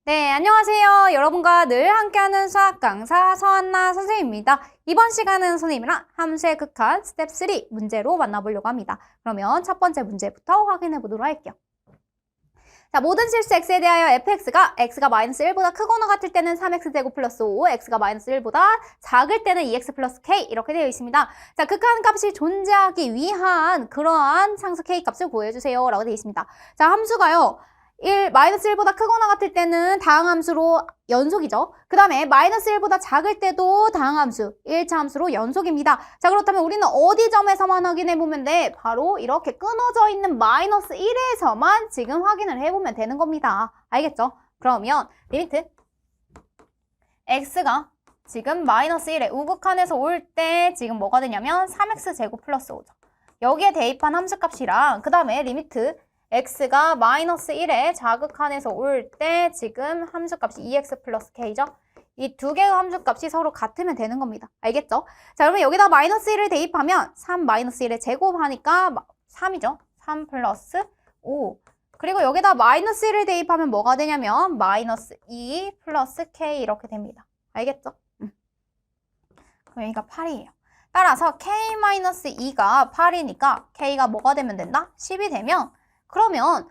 네, 안녕하세요. 여러분과 늘 함께하는 수학 강사 서한나 선생님입니다. 이번 시간은 선생님이랑 함수의 극한 스텝 3 문제로 만나보려고 합니다. 그러면 첫 번째 문제부터 확인해 보도록 할게요. 자, 모든 실수 x에 대하여 fx가 x가 마이너스 1보다 크거나 같을 때는 3x제곱 플러스 5, x가 마이너스 1보다 작을 때는 2x 플러스 k 이렇게 되어 있습니다. 자, 극한 값이 존재하기 위한 그러한 상수 k 값을 구해주세요 라고 되어 있습니다. 자, 함수가요. 마이너스 1보다 크거나 같을 때는 다항함수로 연속이죠. 그 다음에 마이너스 1보다 작을 때도 다항함수, 1차 함수로 연속입니다. 자, 그렇다면 우리는 어디 점에서만 확인해보면 돼? 바로 이렇게 끊어져 있는 마이너스 1에서만 지금 확인을 해보면 되는 겁니다. 알겠죠? 그러면 리미트 x가 지금 마이너스 1에 우극한에서 올 때 지금 뭐가 되냐면 3x제곱 플러스 5죠. 여기에 대입한 함수값이랑 그 다음에 리미트 x가 마이너스 1에 자극한에서 올 때 지금 함수값이 2x 플러스 k죠. 이 두 개의 함수값이 서로 같으면 되는 겁니다. 알겠죠? 자, 그러면 여기다 마이너스 1을 대입하면 3 마이너스 1에 제곱하니까 3이죠. 3 플러스 5. 그리고 여기다 마이너스 1을 대입하면 뭐가 되냐면 마이너스 2 플러스 k 이렇게 됩니다. 알겠죠? 그럼 여기가 8이에요. 따라서 k-2가 8이니까 k가 뭐가 되면 된다? 10이 되면 그러면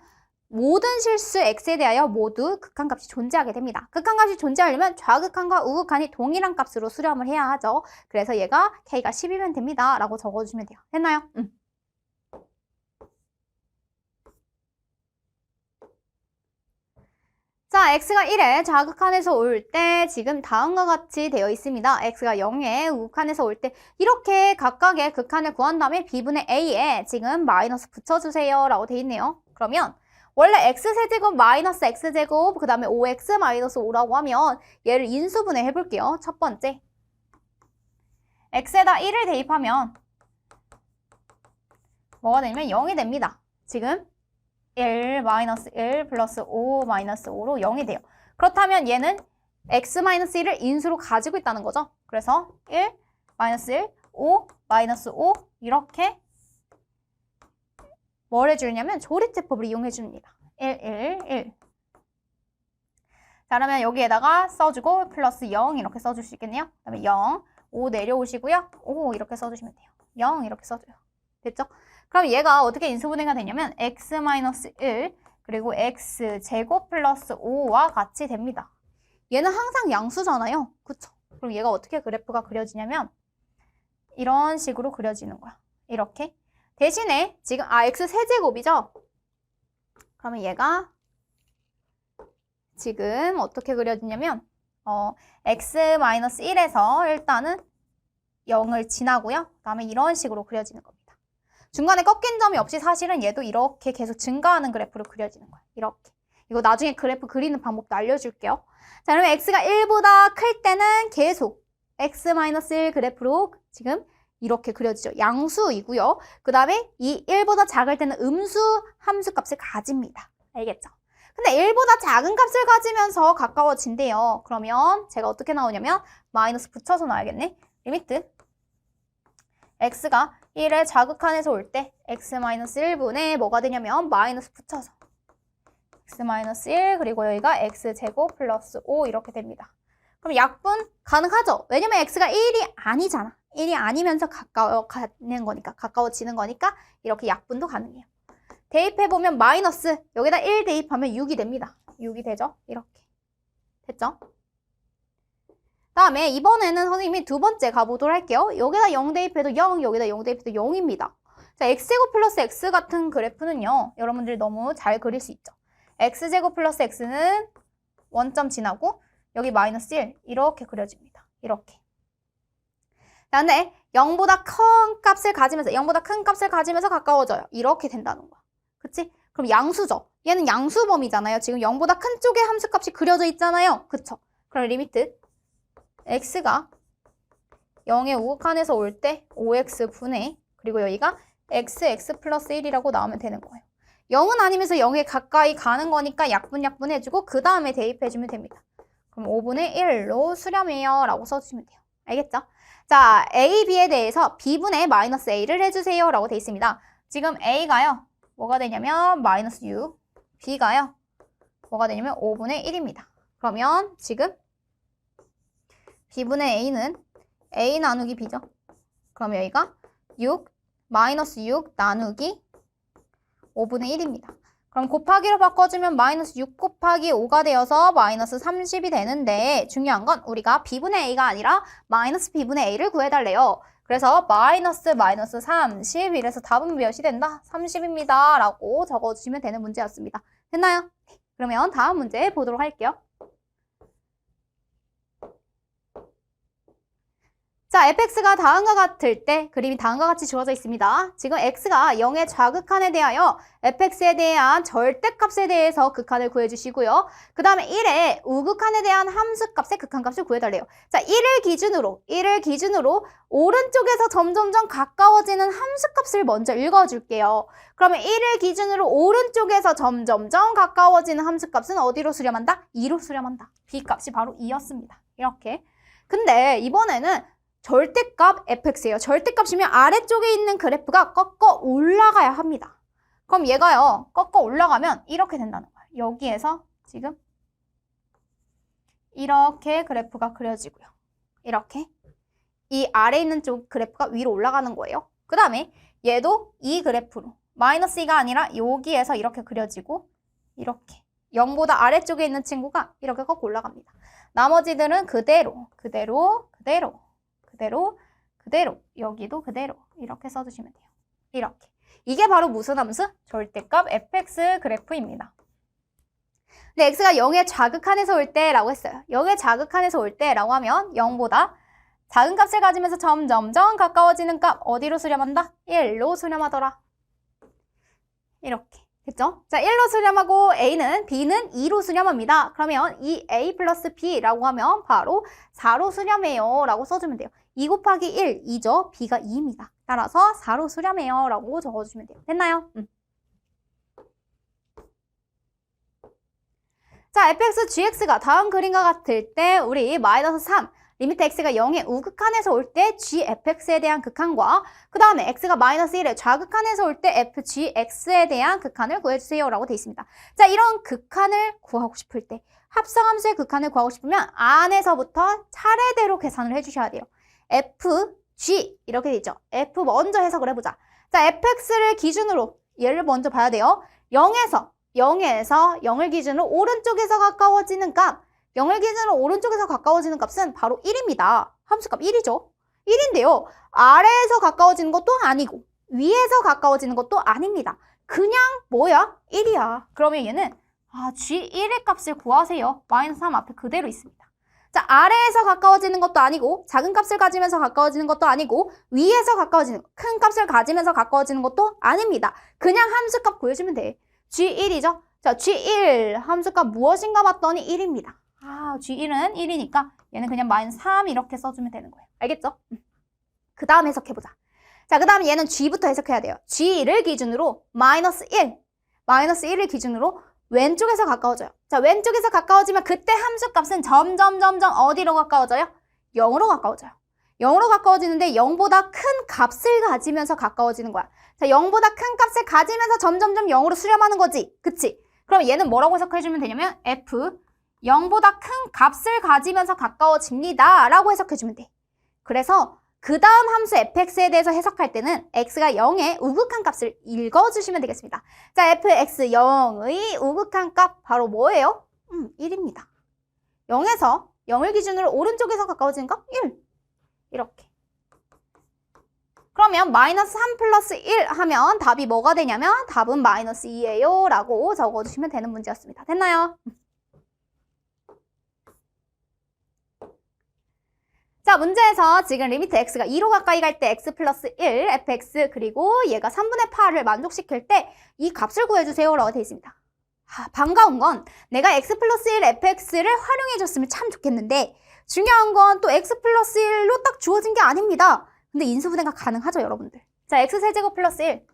모든 실수 x에 대하여 모두 극한값이 존재하게 됩니다. 극한값이 존재하려면 좌극한과 우극한이 동일한 값으로 수렴을 해야 하죠. 그래서 얘가 k가 10이면 됩니다. 라고 적어주시면 돼요. 됐나요? 자, x가 1에 좌극한에서 올 때 지금 다음과 같이 되어 있습니다. x가 0에 우극한에서 올 때 이렇게 각각의 극한을 구한 다음에 b분의 a에 지금 마이너스 붙여주세요 라고 되어 있네요. 그러면 원래 x세제곱 마이너스 x제곱 그 다음에 5x 마이너스 5라고 하면 얘를 인수분해 해볼게요. 첫 번째 x에다 1을 대입하면 뭐가 되냐면 0이 됩니다. 지금 1 마이너스 1 플러스 5 마이너스 5로 0이 돼요. 그렇다면 얘는 x 마이너스 1을 인수로 가지고 있다는 거죠. 그래서 1 마이너스 1 5 마이너스 5 이렇게 뭘 해주냐면 조립제법을 이용해 줍니다. 1 1 1 자, 그러면 여기에다가 써주고 플러스 0 이렇게 써줄 수 있겠네요. 그 다음에 0 5 내려오시고요. 5 이렇게 써주시면 돼요. 0 이렇게 써줘요. 됐죠? 그럼 얘가 어떻게 인수분해가 되냐면 x-1 그리고 x제곱 플러스 5와 같이 됩니다. 얘는 항상 양수잖아요. 그쵸? 그럼 얘가 어떻게 그래프가 그려지냐면 이런 식으로 그려지는 거야. 이렇게. 대신에 지금 x세제곱이죠? 그러면 얘가 지금 어떻게 그려지냐면 x-1에서 일단은 0을 지나고요. 그 다음에 이런 식으로 그려지는 겁니다. 중간에 꺾인 점이 없이 사실은 얘도 이렇게 계속 증가하는 그래프로 그려지는 거예요. 이렇게. 이거 나중에 그래프 그리는 방법도 알려줄게요. 자, 그러면 x가 1보다 클 때는 계속 x-1 그래프로 지금 이렇게 그려지죠. 양수이고요. 그 다음에 이 1보다 작을 때는 음수 함수값을 가집니다. 알겠죠? 근데 1보다 작은 값을 가지면서 가까워진대요. 그러면 제가 어떻게 나오냐면 마이너스 붙여서 나와야겠네. 리미트 x가 1에 좌극한에서 올 때 x-1분의 뭐가 되냐면 마이너스 붙여서 x-1 그리고 여기가 x제곱 플러스 5 이렇게 됩니다. 그럼 약분 가능하죠? 왜냐면 x가 1이 아니잖아. 1이 아니면서 가까워지는 거니까 이렇게 약분도 가능해요. 대입해보면 마이너스 여기다 1 대입하면 6이 됩니다. 6이 되죠? 이렇게. 됐죠? 다음에 이번에는 선생님이 두 번째 가보도록 할게요. 여기다 0 대입해도 0, 여기다 0 대입해도 0입니다. 자, x제곱 플러스 x 같은 그래프는요. 여러분들이 너무 잘 그릴 수 있죠. x제곱 플러스 x는 원점 지나고 여기 마이너스 1 이렇게 그려집니다. 이렇게. 자, 근데 0보다 큰 값을 가지면서 가까워져요. 이렇게 된다는 거야. 그치? 그럼 양수죠. 얘는 양수범위잖아요. 지금 0보다 큰 쪽에 함수값이 그려져 있잖아요. 그쵸? 그럼 리미트 x가 0의 우극한에서 올 때 5x분의 그리고 여기가 x 플러스 1이라고 나오면 되는 거예요. 0은 아니면서 0에 가까이 가는 거니까 약분 해주고 그 다음에 대입해주면 됩니다. 그럼 5분의 1로 수렴해요 라고 써주시면 돼요. 알겠죠? 자, a, b에 대해서 b분의 마이너스 a를 해주세요 라고 돼 있습니다. 지금 a가요 뭐가 되냐면 마이너스 6, b가요 뭐가 되냐면 5분의 1입니다. 그러면 지금 b분의 a는 a 나누기 b죠. 그럼 여기가 6, 마이너스 6 나누기 5분의 1입니다. 그럼 곱하기로 바꿔주면 마이너스 6 곱하기 5가 되어서 마이너스 30이 되는데 중요한 건 우리가 b분의 a가 아니라 마이너스 b분의 a를 구해달래요. 그래서 마이너스 30 이래서 답은 몇이 된다? 30입니다. 라고 적어주시면 되는 문제였습니다. 됐나요? 그러면 다음 문제 보도록 할게요. 자, fx가 다음과 같을 때 그림이 다음과 같이 주어져 있습니다. 지금 x가 0의 좌극한에 대하여 fx에 대한 절대값에 대해서 극한을 구해주시고요. 그 다음에 1의 우극한에 대한 함수값의 극한값을 구해달래요. 자, 1을 기준으로 오른쪽에서 점점점 가까워지는 함수값을 먼저 읽어줄게요. 그러면 1을 기준으로 오른쪽에서 점점점 가까워지는 함수값은 어디로 수렴한다? 2로 수렴한다. b값이 바로 2였습니다. 이렇게. 근데 이번에는 절대값 fx예요. 절대값이면 아래쪽에 있는 그래프가 꺾어 올라가야 합니다. 그럼 얘가요. 꺾어 올라가면 이렇게 된다는 거예요. 여기에서 지금 이렇게 그래프가 그려지고요. 이렇게. 이 아래에 있는 쪽 그래프가 위로 올라가는 거예요. 그 다음에 얘도 이 그래프로 마이너스 2가 아니라 여기에서 이렇게 그려지고 이렇게. 0보다 아래쪽에 있는 친구가 이렇게 꺾어 올라갑니다. 나머지들은 그대로 여기도 그대로 이렇게 써주시면 돼요. 이렇게. 이게 바로 무슨 함수? 절대값 fx 그래프입니다. 근데 x가 0의 좌극한에서 올 때라고 했어요. 0의 좌극한에서 올 때라고 하면 0보다 작은 값을 가지면서 점점점 가까워지는 값 어디로 수렴한다? 1로 수렴하더라. 이렇게. 됐죠? 자, 1로 수렴하고 b는 2로 수렴합니다. 그러면 이 a 플러스 b라고 하면 바로 4로 수렴해요 라고 써주면 돼요. 2 곱하기 1, 2죠? b가 2입니다. 따라서 4로 수렴해요 라고 적어주시면 돼요. 됐나요? 자, fx, gx가 다음 그림과 같을 때 우리 마이너스 3, 리미트 x가 0의 우극한에서 올 때 gfx에 대한 극한과 그 다음에 x가 마이너스 1의 좌극한에서 올 때 fgx에 대한 극한을 구해주세요 라고 되어 있습니다. 자, 이런 극한을 구하고 싶을 때 합성함수의 극한을 구하고 싶으면 안에서부터 차례대로 계산을 해주셔야 돼요. fg 이렇게 되죠. f 먼저 해석을 해보자. 자, fx를 기준으로 얘를 먼저 봐야 돼요. 0에서 0을 기준으로 오른쪽에서 가까워지는 값 0을 기준으로 오른쪽에서 가까워지는 값은 바로 1입니다. 함수값 1이죠. 1인데요. 아래에서 가까워지는 것도 아니고 위에서 가까워지는 것도 아닙니다. 그냥 뭐야? 1이야. 그러면 얘는 G1의 값을 구하세요. 마이너스 3 앞에 그대로 있습니다. 자, 아래에서 가까워지는 것도 아니고 작은 값을 가지면서 가까워지는 것도 아니고 위에서 가까워지는 큰 값을 가지면서 가까워지는 것도 아닙니다. 그냥 함수값 구해주면 돼. G1이죠. 자, G1 함수값 무엇인가 봤더니 1입니다. G1은 1이니까 얘는 그냥 마이너스 3 이렇게 써주면 되는 거예요. 알겠죠? 그 다음 해석해보자. 자, 그 다음 얘는 G부터 해석해야 돼요. G를 기준으로 마이너스 1을 기준으로 왼쪽에서 가까워져요. 자, 왼쪽에서 가까워지면 그때 함수값은 점점 어디로 가까워져요? 0으로 가까워져요. 0으로 가까워지는데 0보다 큰 값을 가지면서 가까워지는 거야. 자, 0보다 큰 값을 가지면서 점점점 0으로 수렴하는 거지. 그치? 그럼 얘는 뭐라고 해석해주면 되냐면 F 0보다 큰 값을 가지면서 가까워집니다 라고 해석해주면 돼. 그래서 그 다음 함수 fx에 대해서 해석할 때는 x가 0의 우극한 값을 읽어주시면 되겠습니다. 자, fx 0의 우극한 값 바로 뭐예요? 1입니다. 0에서 0을 기준으로 오른쪽에서 가까워지는 값 1. 이렇게. 그러면 마이너스 3 플러스 1 하면 답이 뭐가 되냐면 답은 마이너스 2예요 라고 적어주시면 되는 문제였습니다. 됐나요? 자, 문제에서 지금 리미트 x가 2로 가까이 갈 때 x 플러스 1 fx 그리고 얘가 3분의 8을 만족시킬 때 이 값을 구해주세요 라고 되어 있습니다. 반가운 건 내가 x 플러스 1 fx를 활용해줬으면 참 좋겠는데 중요한 건 또 x 플러스 1로 딱 주어진 게 아닙니다. 근데 인수분해가 가능하죠, 여러분들. 자, x세제곱 플러스 1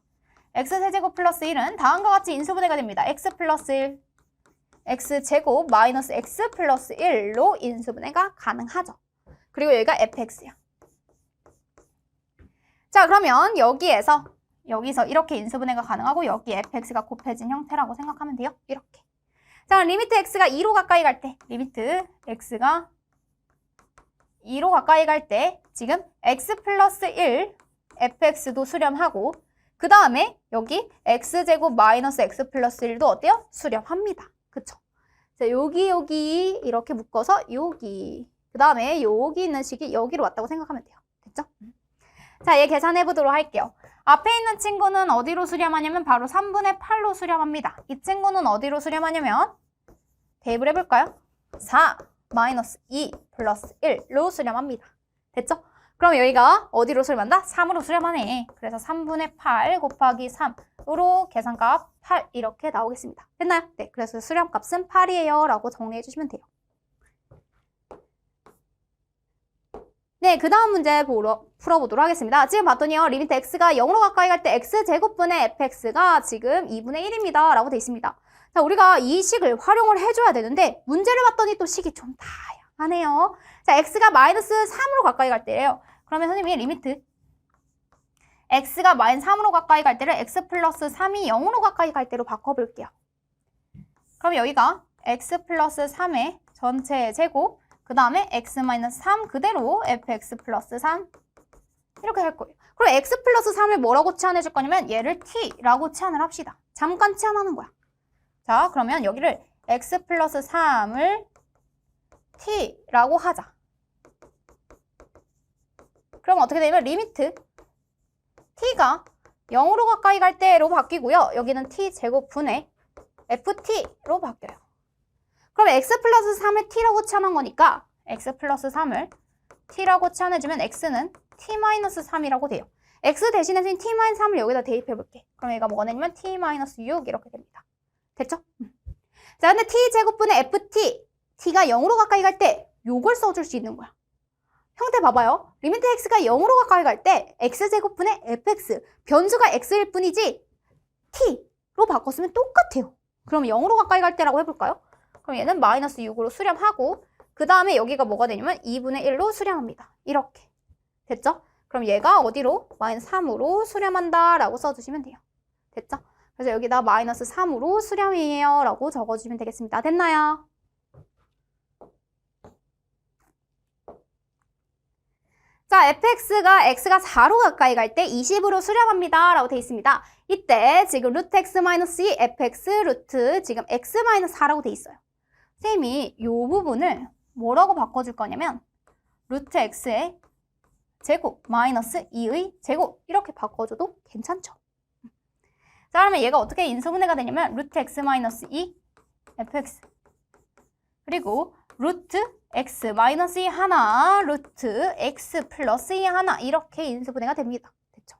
x세제곱 플러스 1은 다음과 같이 인수분해가 됩니다. x 플러스 1 x제곱 마이너스 x 플러스 1로 인수분해가 가능하죠. 그리고 여기가 fx야. 자, 그러면 여기서 이렇게 인수분해가 가능하고 여기 fx가 곱해진 형태라고 생각하면 돼요. 이렇게. 자, 리미트 x가 2로 가까이 갈 때, 리미트 x가 2로 가까이 갈 때 지금 x 플러스 1 fx도 수렴하고 그 다음에 여기 x제곱 마이너스 x 플러스 1도 어때요? 수렴합니다. 그쵸? 자, 여기 이렇게 묶어서 여기 그 다음에 여기 있는 식이 여기로 왔다고 생각하면 돼요. 됐죠? 자, 얘 계산해 보도록 할게요. 앞에 있는 친구는 어디로 수렴하냐면 바로 3분의 8로 수렴합니다. 이 친구는 어디로 수렴하냐면 대입을 해볼까요? 4 마이너스 2 플러스 1로 수렴합니다. 됐죠? 그럼 여기가 어디로 수렴한다? 3으로 수렴하네. 그래서 3분의 8 곱하기 3으로 계산값 8 이렇게 나오겠습니다. 됐나요? 네, 그래서 수렴값은 8이에요 라고 정리해 주시면 돼요. 네, 그 다음 문제 풀어보도록 하겠습니다. 지금 봤더니요, 리미트 x가 0으로 가까이 갈 때 x제곱분의 fx가 지금 2분의 1입니다 라고 돼 있습니다. 자, 우리가 이 식을 활용을 해줘야 되는데 문제를 봤더니 또 식이 좀 다양하네요. 자, x가 마이너스 3으로 가까이 갈 때예요. 그러면 선생님이 리미트 x가 마이너스 3으로 가까이 갈 때를 x 플러스 3이 0으로 가까이 갈 때로 바꿔볼게요. 그럼 여기가 x 플러스 3의 전체 제곱 그 다음에 x 마이너스 3 그대로 fx 플러스 3 이렇게 할 거예요. 그리고 x 플러스 3을 뭐라고 치환해 줄 거냐면 얘를 t라고 치환을 합시다. 잠깐 치환하는 거야. 자, 그러면 여기를 x 플러스 3을 t라고 하자. 그럼 어떻게 되냐면 리미트 t가 0으로 가까이 갈 때로 바뀌고요. 여기는 t제곱분의 ft로 바뀌어요. 그럼 x 플러스 3을 t라고 치환한 거니까 x 플러스 3을 t라고 치환해주면 x는 t 마이너스 3이라고 돼요. x 대신에 t 마이너스 3을 여기다 대입해볼게. 그럼 얘가 뭐가 되냐면 t 마이너스 6 이렇게 됩니다. 됐죠? 자, 근데 t제곱분의 ft, t가 0으로 가까이 갈 때 요걸 써줄 수 있는 거야. 형태 봐봐요. 리미트 x가 0으로 가까이 갈 때 x제곱분의 fx, 변수가 x일 뿐이지 t로 바꿨으면 똑같아요. 그럼 0으로 가까이 갈 때라고 해볼까요? 그럼 얘는 마이너스 6으로 수렴하고 그 다음에 여기가 뭐가 되냐면 2분의 1로 수렴합니다. 이렇게. 됐죠? 그럼 얘가 어디로? 마이너스 3으로 수렴한다 라고 써주시면 돼요. 됐죠? 그래서 여기다 마이너스 3으로 수렴이에요 라고 적어주시면 되겠습니다. 됐나요? 자, x가 4로 가까이 갈 때 20으로 수렴합니다 라고 되어 있습니다. 이때 지금 루트 x 마이너스 2 fx 루트 지금 x 마이너스 4라고 되어 있어요. 쌤이 이 부분을 뭐라고 바꿔줄 거냐면 루트 x의 제곱 마이너스 2의 제곱 이렇게 바꿔줘도 괜찮죠. 자, 그러면 얘가 어떻게 인수분해가 되냐면 루트 x 마이너스 2 fx 그리고 루트 x 마이너스 2 하나 루트 x 플러스 2 하나 이렇게 인수분해가 됩니다. 됐죠?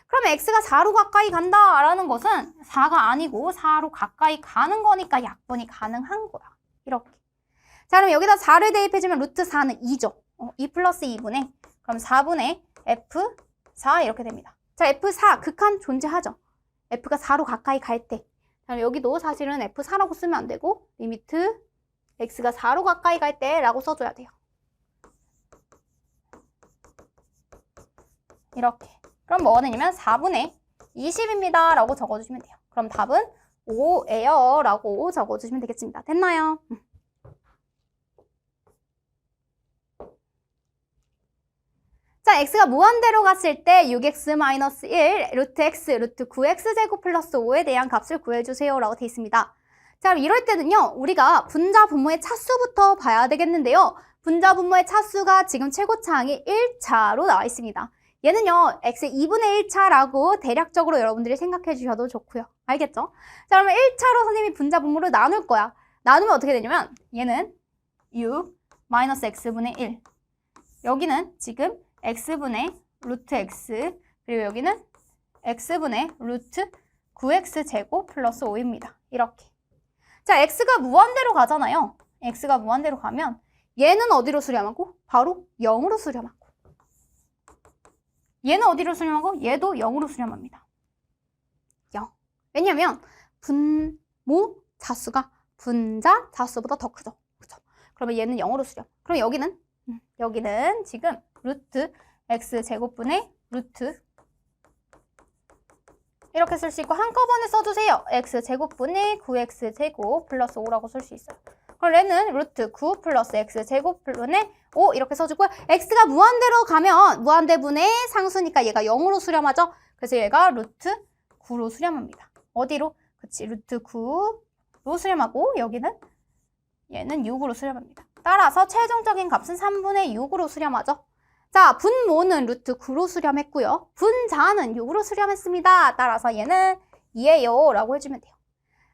그러면 x가 4로 가까이 간다라는 것은 4가 아니고 4로 가까이 가는 거니까 약분이 가능한 거야. 이렇게. 자, 그럼 여기다 4를 대입해주면 루트 4는 2죠. 2 플러스 2분의 그럼 4분의 F4 이렇게 됩니다. 자, F4 극한 존재하죠. F가 4로 가까이 갈 때. 자, 여기도 사실은 F4라고 쓰면 안 되고 리미트 X가 4로 가까이 갈 때 라고 써줘야 돼요. 이렇게. 그럼 뭐가 되냐면 4분의 20입니다 라고 적어주시면 돼요. 그럼 답은 5예요 라고 적어주시면 되겠습니다. 됐나요? 자, x가 무한대로 갔을 때 6x-1 루트 x 루트 9x제곱 플러스 5에 대한 값을 구해주세요 라고 되어 있습니다. 자, 그럼 이럴 때는요, 우리가 분자 분모의 차수부터 봐야 되겠는데요. 분자 분모의 차수가 지금 최고차항이 1차로 나와 있습니다. 얘는요, x의 2분의 1차라고 대략적으로 여러분들이 생각해 주셔도 좋고요. 알겠죠? 자, 그러면 1차로 선생님이 분자 분모를 나눌 거야. 나누면 어떻게 되냐면 얘는 6 마이너스 x분의 1 여기는 지금 x분의 루트 x 그리고 여기는 x분의 루트 9x제곱 플러스 5입니다. 이렇게. 자, x가 무한대로 가잖아요. x가 무한대로 가면 얘는 어디로 수렴하고? 바로 0으로 수렴하고 얘는 어디로 수렴하고? 얘도 0으로 수렴합니다. 0. 왜냐면 분모 차수가 분자 차수보다 더 크죠. 그렇죠? 그러면 얘는 0으로 수렴. 그럼 여기는 지금 루트 x제곱분의 루트 이렇게 쓸 수 있고 한꺼번에 써주세요. x제곱분의 9x제곱 플러스 5라고 쓸 수 있어요. 그럼 얘는 루트 9 플러스 x제곱분의 5 이렇게 써주고요. x가 무한대로 가면 무한대분의 상수니까 얘가 0으로 수렴하죠. 그래서 얘가 루트 9로 수렴합니다. 어디로? 그치, 루트 9로 수렴하고 여기는 얘는 6으로 수렴합니다. 따라서 최종적인 값은 3분의 6으로 수렴하죠. 자, 분모는 루트 9로 수렴했고요. 분자는 6으로 수렴했습니다. 따라서 얘는 2예요 라고 해주면 돼요.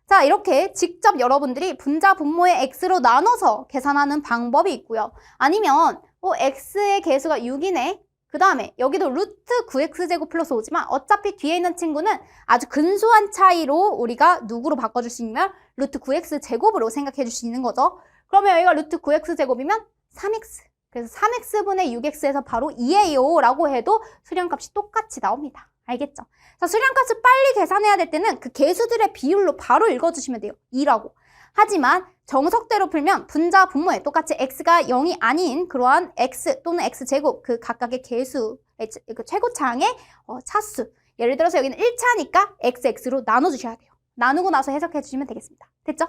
자, 이렇게 직접 여러분들이 분자 분모의 x로 나눠서 계산하는 방법이 있고요. 아니면 x의 개수가 6이네. 그 다음에 여기도 루트 9x제곱 플러스 5지만 어차피 뒤에 있는 친구는 아주 근소한 차이로 우리가 누구로 바꿔줄 수 있냐면 루트 9x제곱으로 생각해 줄 수 있는 거죠. 그러면 여기가 루트 9x제곱이면 3x. 그래서 3x분의 6x에서 바로 2예요 라고 해도 수렴값이 똑같이 나옵니다. 알겠죠? 자, 수렴값을 빨리 계산해야 될 때는 그 개수들의 비율로 바로 읽어주시면 돼요. 2라고. 하지만 정석대로 풀면 분자 분모에 똑같이 x가 0이 아닌 그러한 x 또는 x제곱 그 각각의 개수, 그 최고차항의 차수. 예를 들어서 여기는 1차니까 xx로 나눠주셔야 돼요. 나누고 나서 해석해 주시면 되겠습니다. 됐죠?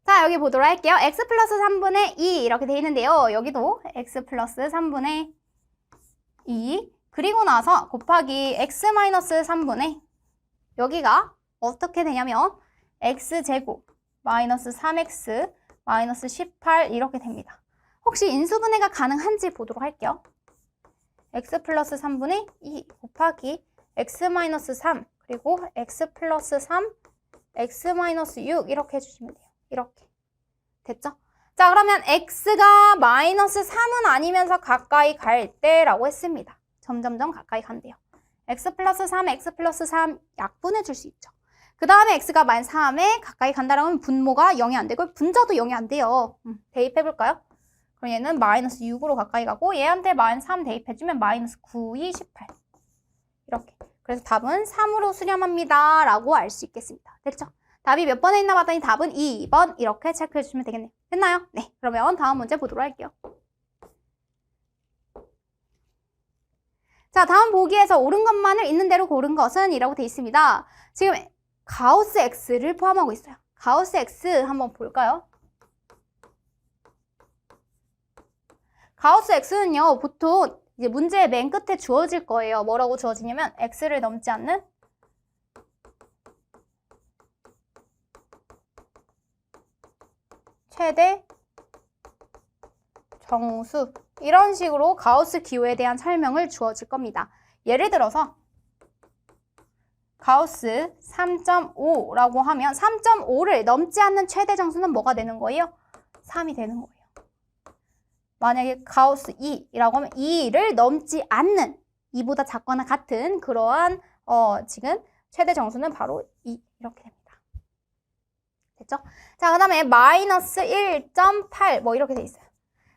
자, 여기 보도록 할게요. x 플러스 3분의 2 이렇게 돼 있는데요. 여기도 x 플러스 3분의 2 그리고 나서 곱하기 x 마이너스 3분의 여기가 어떻게 되냐면 x제곱 마이너스 3x 마이너스 18 이렇게 됩니다. 혹시 인수분해가 가능한지 보도록 할게요. x 플러스 3분의 2 곱하기 x 마이너스 3 그리고 x 플러스 3 x 마이너스 6 이렇게 해주시면 돼요. 이렇게. 됐죠? 자, 그러면 x가 마이너스 3은 아니면서 가까이 갈 때라고 했습니다. 점점점 가까이 간대요. x 플러스 3, x 플러스 3 약분해 줄 수 있죠. 그 다음에 x가 마이너스 3에 가까이 간다라면 분모가 0이 안 되고 분자도 0이 안 돼요. 대입해볼까요? 그럼 얘는 마이너스 6으로 가까이 가고 얘한테 마이너스 3 대입해주면 마이너스 9, 2, 18 이렇게. 그래서 답은 3으로 수렴합니다 라고 알 수 있겠습니다. 됐죠? 답이 몇 번에 있나 봤더니 답은 2번 이렇게 체크해 주시면 되겠네요. 됐나요? 네, 그러면 다음 문제 보도록 할게요. 자, 다음 보기에서 옳은 것만을 있는 대로 고른 것은 이라고 돼 있습니다. 지금 가우스 x를 포함하고 있어요. 가우스 x 한번 볼까요? 가우스 x는요, 보통 이제 문제의 맨 끝에 주어질 거예요. 뭐라고 주어지냐면 x를 넘지 않는 최대 정수 이런 식으로 가우스 기호에 대한 설명을 주어질 겁니다. 예를 들어서 가우스 3.5라고 하면 3.5를 넘지 않는 최대 정수는 뭐가 되는 거예요? 3이 되는 거예요. 만약에 가우스 2라고 하면 2를 넘지 않는 2보다 작거나 같은 그러한 지금 최대 정수는 바로 2 이렇게 됩니다. 됐죠? 자, 그 다음에 마이너스 1.8 뭐 이렇게 돼 있어요.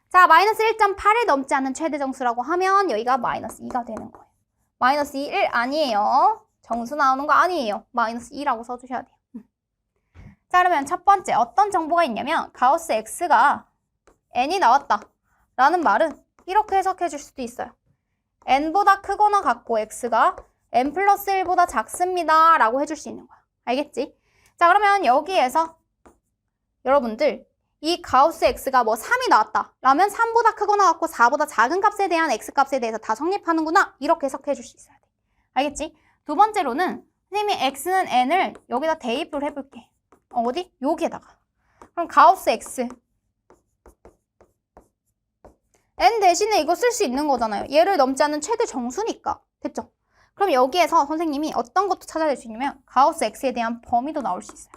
자, 마이너스 1.8을 넘지 않는 최대 정수라고 하면 여기가 마이너스 2가 되는 거예요. 마이너스 2, 1 아니에요. 정수 나오는 거 아니에요. 마이너스 2라고 써주셔야 돼요. 자, 그러면 첫 번째 어떤 정보가 있냐면 가우스 x가 n이 나왔다 라는 말은 이렇게 해석해 줄 수도 있어요. n보다 크거나 같고 x가 n 플러스 1보다 작습니다 라고 해줄 수 있는 거야. 알겠지? 자, 그러면 여기에서 여러분들 이 가우스 x가 뭐 3이 나왔다 라면 3보다 크거나 같고 4보다 작은 값에 대한 x값에 대해서 다 성립하는구나 이렇게 해석해 줄 수 있어야 돼. 알겠지? 두 번째로는 선생님이 x는 n을 여기다 대입을 해볼게. 어디? 여기에다가. 그럼 가우스 x n 대신에 이거 쓸 수 있는 거잖아요. 얘를 넘지 않는 최대 정수니까. 됐죠? 그럼 여기에서 선생님이 어떤 것도 찾아낼 수 있냐면 가우스 x에 대한 범위도 나올 수 있어요.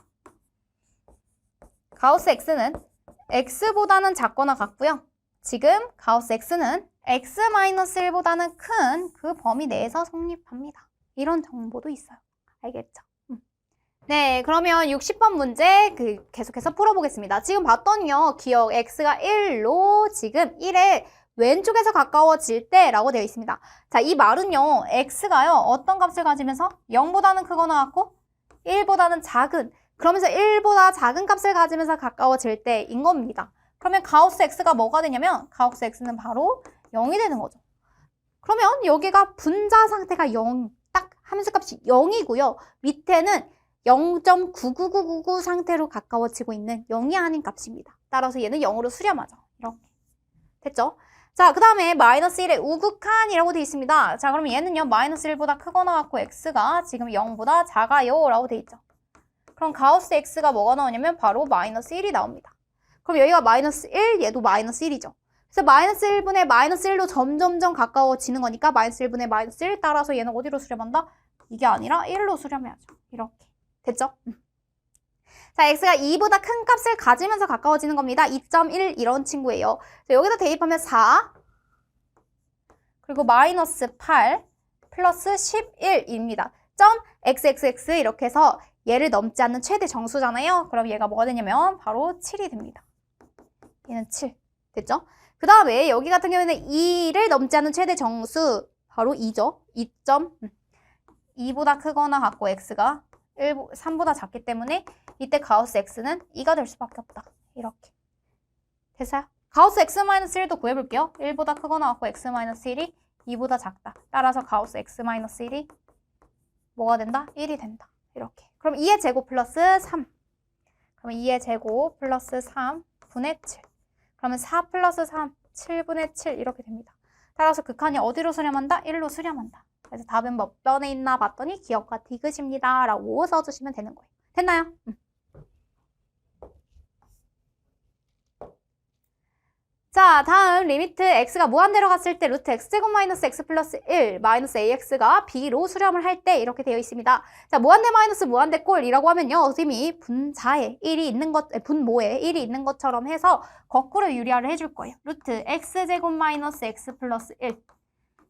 가우스 x는 x보다는 작거나 같고요. 지금 가우스 x는 x-1보다는 큰 그 범위 내에서 성립합니다. 이런 정보도 있어요. 알겠죠? 네, 그러면 60번 문제 계속해서 풀어보겠습니다. 지금 봤더니요. 기억 x가 1로 지금 1에 왼쪽에서 가까워질 때라고 되어 있습니다. 자, 이 말은요. x가요. 어떤 값을 가지면서 0보다는 크거나 같고 1보다는 작은 그러면서 1보다 작은 값을 가지면서 가까워질 때인 겁니다. 그러면 가우스 x가 뭐가 되냐면 가우스 x는 바로 0이 되는 거죠. 그러면 여기가 분자 상태가 0, 딱 함수값이 0이고요. 밑에는 0.99999 상태로 가까워지고 있는 0이 아닌 값입니다. 따라서 얘는 0으로 수렴하죠. 이렇게. 됐죠? 자, 그 다음에 마이너스 1의 우극한이라고 되어 있습니다. 자, 그럼 얘는요, 마이너스 1보다 크거나 같고 x가 지금 0보다 작아요 라고 되어 있죠. 그럼 가우스 x가 뭐가 나오냐면 바로 마이너스 1이 나옵니다. 그럼 여기가 마이너스 1, 얘도 마이너스 1이죠. 그래서 마이너스 1분의 마이너스 1로 점점점 가까워지는 거니까 마이너스 1분의 마이너스 1 따라서 얘는 어디로 수렴한다? 이게 아니라 1로 수렴해야죠. 이렇게. 됐죠? 자, x가 2보다 큰 값을 가지면서 가까워지는 겁니다. 2.1 이런 친구예요. 자, 여기다 대입하면 4 그리고 마이너스 8 플러스 11입니다. 점 xxx 이렇게 해서 얘를 넘지 않는 최대 정수잖아요. 그럼 얘가 뭐가 되냐면 바로 7이 됩니다. 얘는 7. 됐죠? 그 다음에 여기 같은 경우에는 2를 넘지 않는 최대 정수 바로 2죠. 2보다 크거나 같고 x가 3보다 작기 때문에 이때 가우스 x는 2가 될 수밖에 없다. 이렇게. 됐어요? 가우스 x-1도 구해볼게요. 1보다 크거나 같고 x-1이 2보다 작다. 따라서 가우스 x-1이 뭐가 된다? 1이 된다. 이렇게. 그럼 2의 제곱 플러스 3. 그러면 2의 제곱 플러스 3분의 7. 그러면 4 플러스 3, 7분의 7 이렇게 됩니다. 따라서 극한이 어디로 수렴한다? 1로 수렴한다. 그래서 답은 몇 번에 있나 봤더니 기억과 디귿입니다. 라고 써주시면 되는 거예요. 됐나요? 자, 다음 리미트 x가 무한대로 갔을 때 루트 x제곱 마이너스 x 플러스 1 마이너스 ax가 b로 수렴을 할 때 이렇게 되어 있습니다. 자, 무한대 마이너스 무한대 꼴이라고 하면요. 선생님이 분자에 1이 있는 것, 분모에 1이 있는 것처럼 해서 거꾸로 유리화를 해줄 거예요. 루트 x제곱 마이너스 x 플러스 1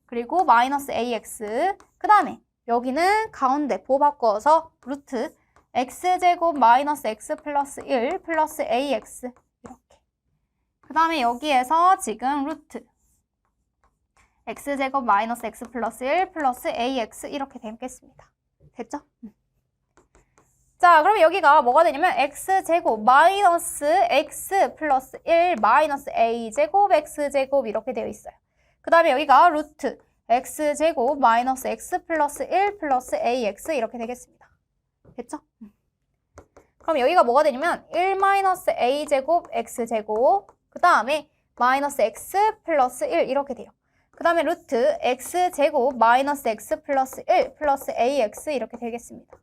그리고 마이너스 ax 그 다음에 여기는 가운데 부호 바꿔서 루트 x제곱 마이너스 x 플러스 1 플러스 ax 그 다음에 여기에서 지금 루트 x제곱 마이너스 x 플러스 1 플러스 ax 이렇게 되겠습니다. 됐죠? 자, 그럼 여기가 뭐가 되냐면 x제곱 마이너스 x 플러스 1 마이너스 a제곱 x제곱 이렇게 되어 있어요. 그 다음에 여기가 루트 x제곱 마이너스 x 플러스 1 플러스 ax 이렇게 되겠습니다. 됐죠? 그럼 여기가 뭐가 되냐면 1 마이너스 a제곱 x제곱 그 다음에 마이너스 x 플러스 1 이렇게 돼요. 그 다음에 루트 x제곱 마이너스 x 플러스 1 플러스 ax 이렇게 되겠습니다.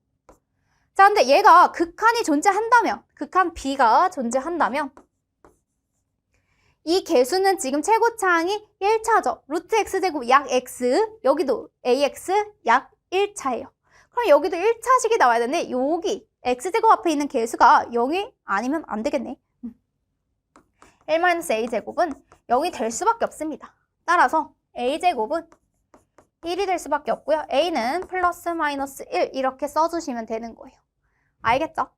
자, 근데 얘가 극한이 존재한다면, 극한 b가 존재한다면 이 개수는 지금 최고차항이 1차죠. 루트 x제곱 약 x, 여기도 ax 약 1차예요. 그럼 여기도 1차식이 나와야 되는데 여기 x제곱 앞에 있는 개수가 0이 아니면 안 되겠네. 1-a제곱은 0이 될 수밖에 없습니다. 따라서 a제곱은 1이 될 수밖에 없고요. a는 플러스 마이너스 1 이렇게 써주시면 되는 거예요. 알겠죠?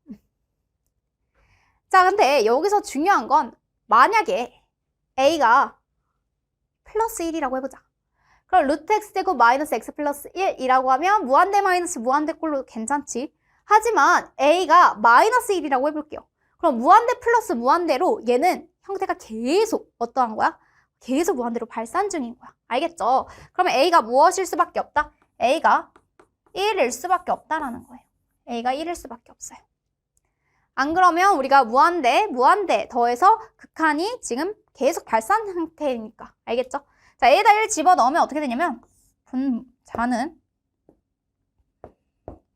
자, 근데 여기서 중요한 건 만약에 a가 플러스 1이라고 해보자. 그럼 루트 x제곱 마이너스 x 플러스 1이라고 하면 무한대 마이너스 무한대 꼴로 괜찮지. 하지만 a가 마이너스 1이라고 해볼게요. 그럼 무한대 플러스 무한대로 얘는 형태가 계속 어떠한 거야? 계속 무한대로 발산 중인 거야. 알겠죠? 그러면 a가 무엇일 수밖에 없다? a가 1일 수밖에 없다라는 거예요. a가 1일 수밖에 없어요. 안 그러면 우리가 무한대 더해서 극한이 지금 계속 발산 상태니까. 알겠죠? 자, a에다 1 집어넣으면 어떻게 되냐면 분자는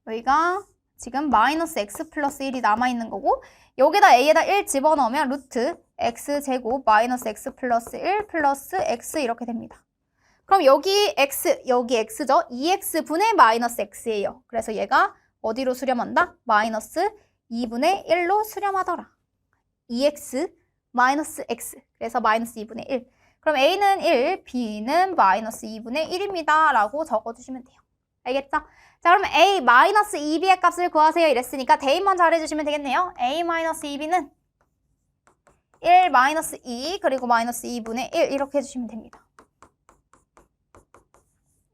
여기가 지금 마이너스 x 플러스 1이 남아있는 거고 여기다 a에다 1 집어넣으면 루트 x제곱 마이너스 x 플러스 1 플러스 x 이렇게 됩니다. 그럼 여기 x, 여기 x죠? 2x분의 마이너스 x예요. 그래서 얘가 어디로 수렴한다? 마이너스 2분의 1로 수렴하더라. 2x 마이너스 x. 그래서 마이너스 2분의 1. 그럼 a는 1, b는 마이너스 2분의 1입니다. 라고 적어주시면 돼요. 알겠죠? 자, 그러면 a 마이너스 2b의 값을 구하세요. 이랬으니까 대입만 잘해주시면 되겠네요. a 마이너스 2b는 1 마이너스 2 그리고 마이너스 2분의 1 이렇게 해주시면 됩니다.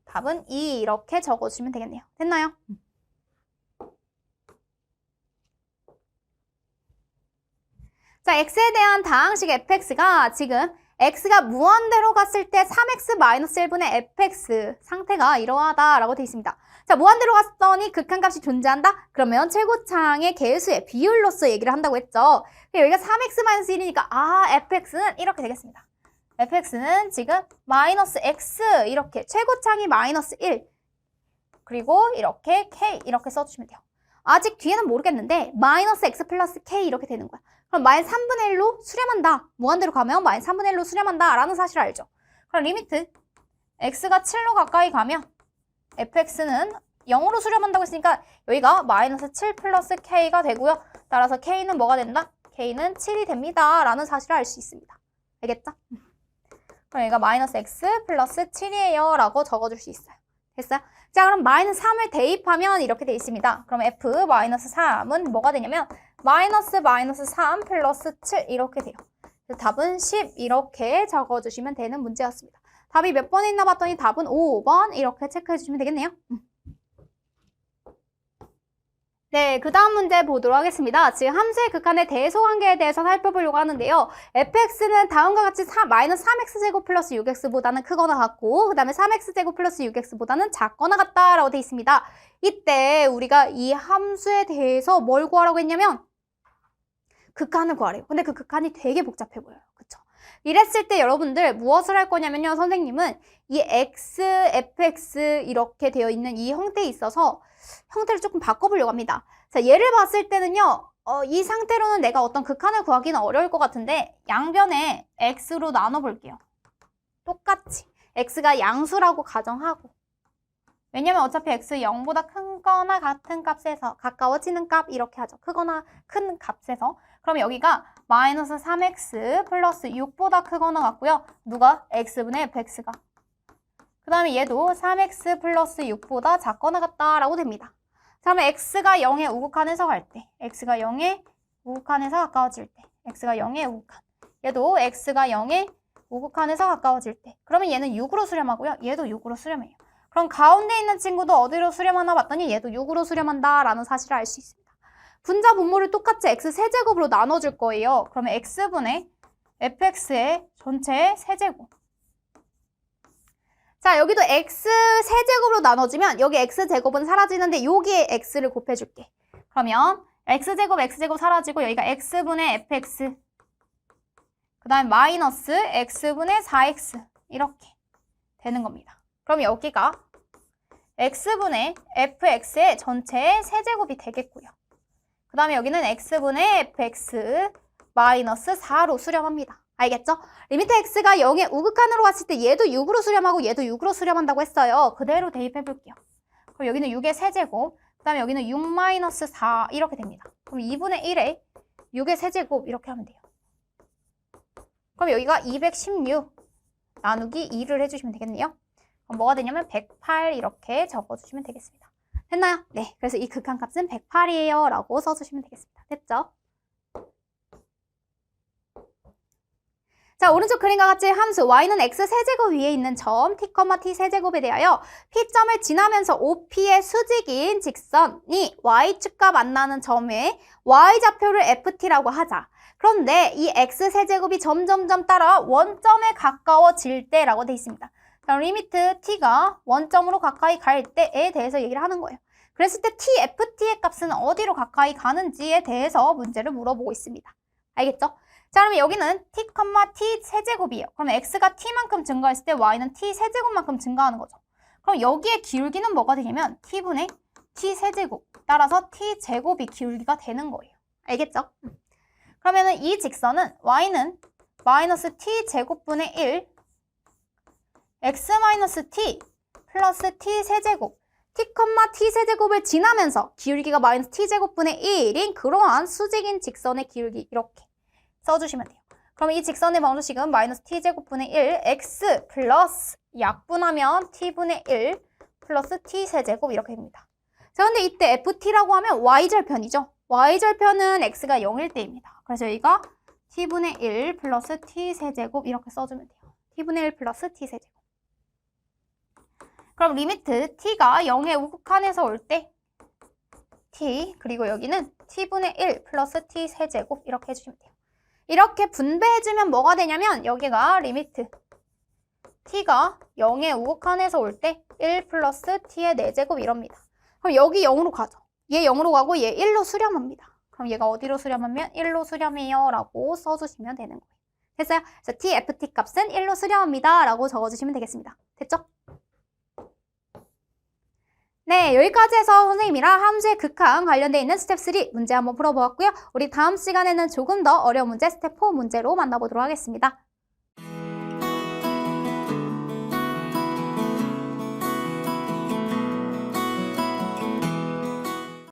답은 2 이렇게 적어주시면 되겠네요. 됐나요? 자, x에 대한 다항식 fx가 지금 x가 무한대로 갔을 때 3x 마이너스 1분의 fx 상태가 이러하다라고 되어 있습니다. 자, 무한대로 갔더니 극한값이 존재한다? 그러면 최고창의 개수의 비율로서 얘기를 한다고 했죠. 여기가 3x 마이너스 1이니까 fx는 이렇게 되겠습니다. fx는 지금 마이너스 x 이렇게 최고창이 마이너스 1 그리고 이렇게 k 이렇게 써주시면 돼요. 아직 뒤에는 모르겠는데 마이너스 x 플러스 k 이렇게 되는 거야. 그럼 마이너스 3분의 1로 수렴한다. 무한대로 가면 마이너스 3분의 1로 수렴한다 라는 사실을 알죠. 그럼 리미트 x가 7로 가까이 가면 fx는 0으로 수렴한다고 했으니까 여기가 마이너스 7 플러스 k가 되고요. 따라서 k는 뭐가 된다? k는 7이 됩니다 라는 사실을 알 수 있습니다. 알겠죠? 그럼 여기가 마이너스 x 플러스 7이에요 라고 적어줄 수 있어요. 됐어요? 자, 그럼 마이너스 3을 대입하면 이렇게 돼 있습니다. 그럼 f 마이너스 3은 뭐가 되냐면 마이너스 3 플러스 7 이렇게 돼요. 답은 10 이렇게 적어주시면 되는 문제였습니다. 답이 몇 번에 있나 봤더니 답은 5번 이렇게 체크해 주시면 되겠네요. 네, 그 다음 문제 보도록 하겠습니다. 지금 함수의 극한의 대소관계에 대해서 살펴보려고 하는데요. fx는 다음과 같이 마이너스 3x제곱 플러스 6x보다는 크거나 같고 그 다음에 3x제곱 플러스 6x보다는 작거나 같다라고 되어 있습니다. 이때 우리가 이 함수에 대해서 뭘 구하라고 했냐면 극한을 구하래요. 근데 그 극한이 되게 복잡해 보여요. 그쵸? 이랬을 때 여러분들 무엇을 할 거냐면요. 선생님은 이 x, fx 이렇게 되어 있는 이 형태에 있어서 형태를 조금 바꿔보려고 합니다. 자, 얘를 봤을 때는요. 이 상태로는 내가 어떤 극한을 구하기는 어려울 것 같은데 양변에 x로 나눠볼게요. 똑같이 x가 양수라고 가정하고 왜냐면 어차피 x 0보다 큰 거나 같은 값에서 가까워지는 값 이렇게 하죠. 크거나 큰 값에서 그럼 여기가 마이너스 3x 플러스 6보다 크거나 같고요. 누가? x분의 fx가 그 다음에 얘도 3x 플러스 6보다 작거나 같다라고 됩니다. 자, 그러면 x가 0의 우극한에서 갈 때, x가 0의 우극한에서 가까워질 때, x가 0의 우극한. 얘도 x가 0의 우극한에서 가까워질 때. 그러면 얘는 6으로 수렴하고요. 얘도 6으로 수렴해요. 그럼 가운데 있는 친구도 어디로 수렴하나 봤더니 얘도 6으로 수렴한다라는 사실을 알 수 있습니다. 분자 분모를 똑같이 x 세제곱으로 나눠줄 거예요. 그러면 x분의 fx의 전체 세제곱. 자, 여기도 x 세제곱으로 나눠지면 여기 x제곱은 사라지는데 여기에 x를 곱해줄게. 그러면 x제곱 사라지고 여기가 x분의 fx 그 다음에 마이너스 x분의 4x 이렇게 되는 겁니다. 그럼 여기가 x분의 fx의 전체 세제곱이 되겠고요. 그 다음에 여기는 x분의 fx 마이너스 4로 수렴합니다. 알겠죠? 리미트 x가 0의 우극한으로 왔을 때 얘도 6으로 수렴하고 얘도 6으로 수렴한다고 했어요. 그대로 대입해 볼게요. 그럼 여기는 6의 세제곱, 그 다음에 여기는 6 마이너스 4 이렇게 됩니다. 그럼 2분의 1에 6의 세제곱 이렇게 하면 돼요. 그럼 여기가 216 나누기 2를 해주시면 되겠네요. 그럼 뭐가 되냐면 108 이렇게 적어주시면 되겠습니다. 됐나요? 네, 그래서 이 극한값은 108이에요 라고 써주시면 되겠습니다. 됐죠? 자, 오른쪽 그림과 같이 함수 y는 x 세제곱 위에 있는 점 t, t 세제곱에 대하여 p점을 지나면서 OP의 수직인 직선이 y축과 만나는 점의 y좌표를 ft라고 하자. 그런데 이 x 세제곱이 점점점 따라 원점에 가까워질 때라고 돼 있습니다. 자, 리미트 t가 원점으로 가까이 갈 때에 대해서 얘기를 하는 거예요. 그랬을 때 tft의 값은 어디로 가까이 가는지에 대해서 문제를 물어보고 있습니다. 알겠죠? 자, 그러면 여기는 t, t 세제곱이에요. 그러면 x가 t만큼 증가했을 때 y는 t 세제곱만큼 증가하는 거죠. 그럼 여기에 기울기는 뭐가 되냐면 t분의 t 세제곱. 따라서 t 제곱이 기울기가 되는 거예요. 알겠죠? 그러면은 이 직선은 y는 마이너스 t 제곱분의 1 x 마이너스 t 플러스 t 세제곱 t, t 세제곱을 지나면서 기울기가 마이너스 t 제곱분의 1인 그러한 수직인 직선의 기울기 이렇게 써주시면 돼요. 그럼 이 직선의 방정식은 마이너스 t제곱분의 1 x 플러스 약분하면 t분의 1 플러스 t 세제곱 이렇게 됩니다. 자, 근데 이때 ft라고 하면 y절편이죠. y절편은 x가 0일 때입니다. 그래서 여기가 t분의 1 플러스 t 세제곱 이렇게 써주면 돼요. t분의 1 플러스 t 세제곱. 그럼 리미트 t가 0의 우극한에서 올 때 t 그리고 여기는 t분의 1 플러스 t 세제곱 이렇게 해주시면 돼요. 이렇게 분배해주면 뭐가 되냐면 여기가 리미트 t가 0에 우극한에서 올 때 1 플러스 t의 4제곱 이럽니다. 그럼 여기 0으로 가죠. 얘 0으로 가고 얘 1로 수렴합니다. 그럼 얘가 어디로 수렴하면 1로 수렴해요 라고 써주시면 되는 거예요. 됐어요? 그래서 t, ft 값은 1로 수렴합니다 라고 적어주시면 되겠습니다. 됐죠? 네, 여기까지 해서 선생님이랑 함수의 극한 관련되어 있는 스텝 3 문제 한번 풀어보았고요. 우리 다음 시간에는 조금 더 어려운 문제 스텝 4 문제로 만나보도록 하겠습니다.